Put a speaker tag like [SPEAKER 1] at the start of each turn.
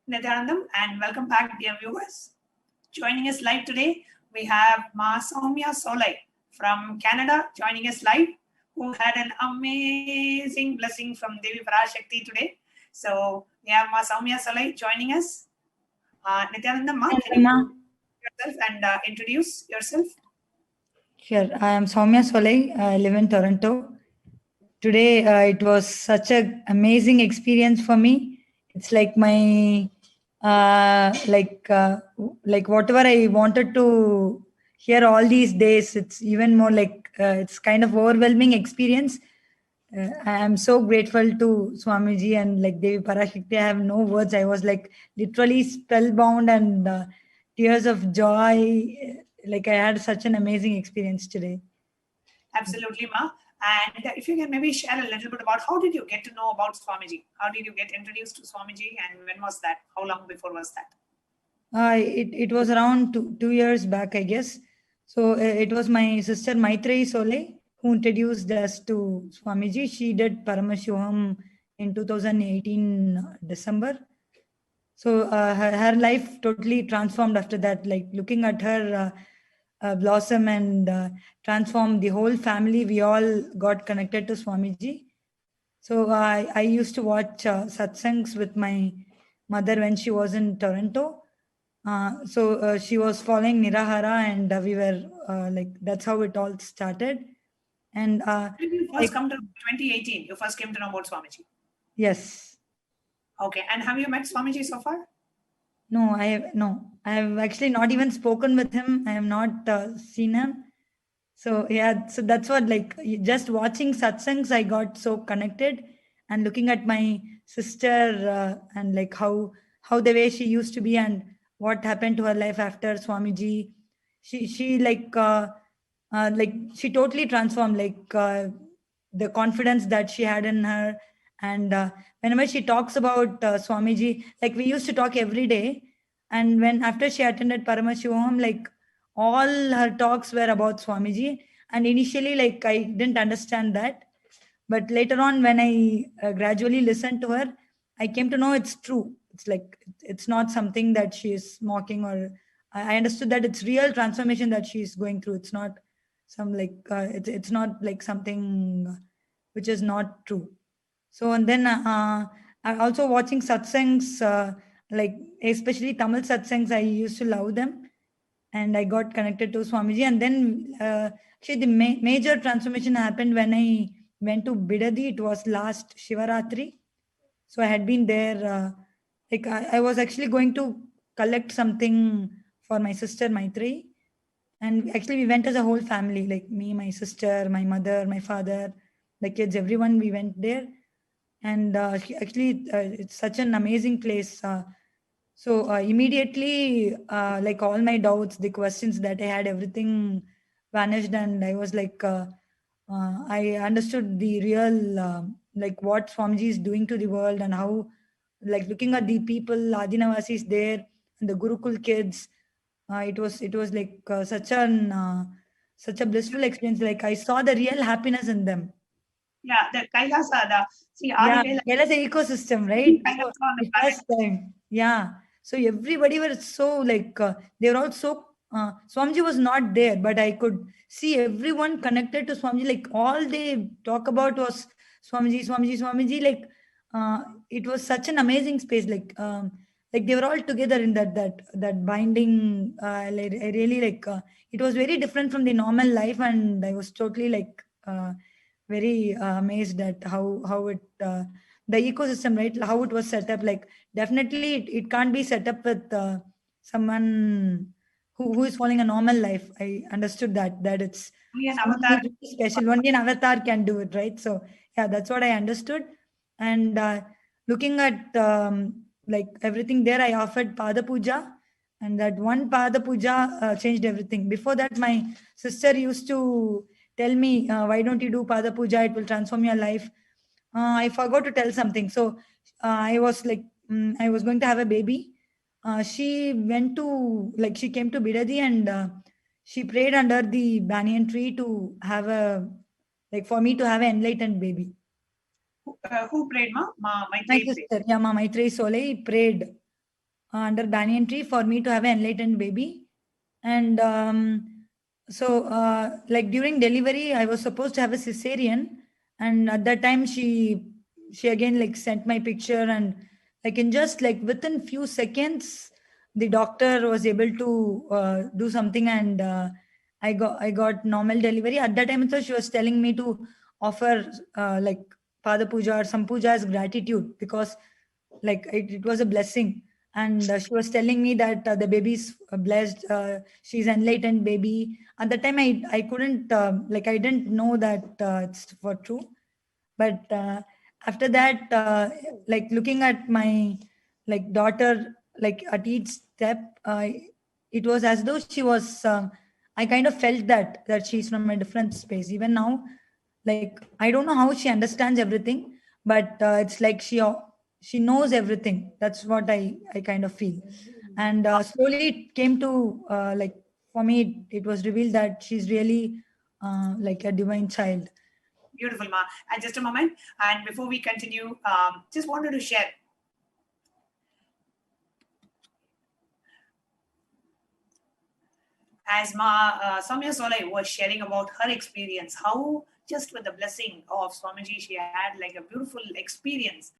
[SPEAKER 1] Nityanandam, and welcome back, dear viewers. Joining us live today, we have Ma Soumya Solai from Canada joining us live, who had an amazing blessing from Devi Parashakti today. So we have Ma Soumya Solai joining us. Nityanandam, Ma, can you yourself and introduce yourself?
[SPEAKER 2] Sure. I am Soumya Solai. I live in Toronto. Today, it was such an amazing experience for me. It's like my, like whatever I wanted to hear all these days. It's even more like it's kind of overwhelming experience. I am so grateful to Swamiji and like Devi Parashakti. I have no words. I was like literally spellbound and tears of joy. Like I had such an amazing experience today.
[SPEAKER 1] Absolutely, Ma. And if you can maybe share a little bit about how did you get to know about Swamiji? How did you get introduced to Swamiji, and when was that? How long before was that?
[SPEAKER 2] It was around 2 years back, I guess. So it was my sister Maitreyi Solai who introduced us to Swamiji. She did Paramashivam in 2018 December. So her life totally transformed after that. Like looking at her blossom and transform the whole family. We all got connected to Swamiji. So I used to watch satsangs with my mother when she was in Toronto. So she was following Nirahara, and we were like, that's how it all started. And
[SPEAKER 1] When you first come to 2018, you first came to know about Swamiji.
[SPEAKER 2] Yes.
[SPEAKER 1] Okay, and have you met Swamiji so far?
[SPEAKER 2] No, I have actually not even spoken with him. I have not seen him. So yeah, so that's what, like, just watching satsangs, I got so connected, and looking at my sister and like how the way she used to be and what happened to her life after Swamiji. She like she totally transformed, like the confidence that she had in her. And whenever she talks about Swamiji, like we used to talk every day. And when after she attended Paramashivam, like all her talks were about Swamiji. And initially, like I didn't understand that, but later on, when I gradually listened to her, I came to know it's true. It's like it's not something that she is mocking, or I understood that it's real transformation that she is going through. It's not some like it's not like something which is not true. So and then I also watching satsangs, like especially Tamil satsangs. I used to love them, and I got connected to Swamiji. And then actually the major transformation happened when I went to Bidadi. It was last Shivaratri. So I had been there. Like I was actually going to collect something for my sister Maitri. And actually we went as a whole family, like me, my sister, my mother, my father, the kids, everyone. We went there. And actually it's such an amazing place. So immediately, like all my doubts, the questions that I had, everything vanished, and I was like, I understood the real, like what Swamiji is doing to the world, and how, like looking at the people, Adinavasis there, and the Gurukul kids. It was like such a blissful experience. Like I saw the real happiness in them.
[SPEAKER 1] Yeah, the Kailasa,
[SPEAKER 2] Yeah,
[SPEAKER 1] Adivela.
[SPEAKER 2] Kerala ecosystem, right?
[SPEAKER 1] Kind
[SPEAKER 2] So
[SPEAKER 1] of on the
[SPEAKER 2] the
[SPEAKER 1] planet.
[SPEAKER 2] first time, yeah. So everybody were so like they were all so. Swamiji was not there, but I could see everyone connected to Swamiji. Like all they talk about was Swamiji, Swamiji, Swamiji. Uh, it was such an amazing space. Like they were all together in that binding. I really like. It was very different from the normal life, and I was totally like. Very amazed at how it the ecosystem, right, how it was set up. Like definitely it can't be set up with someone who is following a normal life. I understood that it's
[SPEAKER 1] Only an
[SPEAKER 2] something
[SPEAKER 1] avatar.
[SPEAKER 2] is really special. Only an avatar can do it, right? So yeah, that's what I understood. And looking at like everything there, I offered pada puja, and that one pada puja changed everything. Before that, my sister used to tell me, why don't you do pada puja, it will transform your life. I forgot to tell something. So I was like, I was going to have a baby. She went to, like, she came to Bidadi, and she prayed under the banyan tree to have a, like, for me to have an enlightened baby.
[SPEAKER 1] Who prayed, Ma?
[SPEAKER 2] My
[SPEAKER 1] Maitreyi prayed.
[SPEAKER 2] sister, yeah, Ma Maitreyi Solai prayed under banyan tree for me to have an enlightened baby. And like during delivery, I was supposed to have a cesarean, and at that time she again like sent my picture, and like in just like within few seconds, the doctor was able to do something, and I got normal delivery. At that time, so she was telling me to offer like Pada Puja or some puja as gratitude, because like it was a blessing. And she was telling me that the baby's blessed, she's enlightened baby. At the time, I couldn't like I didn't know that it's for true. But after that, like looking at my like daughter, like at each step, it was as though she was I kind of felt that she's from a different space. Even now, like I don't know how she understands everything, but it's like she knows everything. That's what I kind of feel. And slowly it came to like for me it was revealed that she's really like a divine child.
[SPEAKER 1] Beautiful, Ma. And just a moment. And before we continue, just wanted to share. As Ma Soumya Solai was sharing about her experience, how just with the blessing of Swamiji, she had like a beautiful experience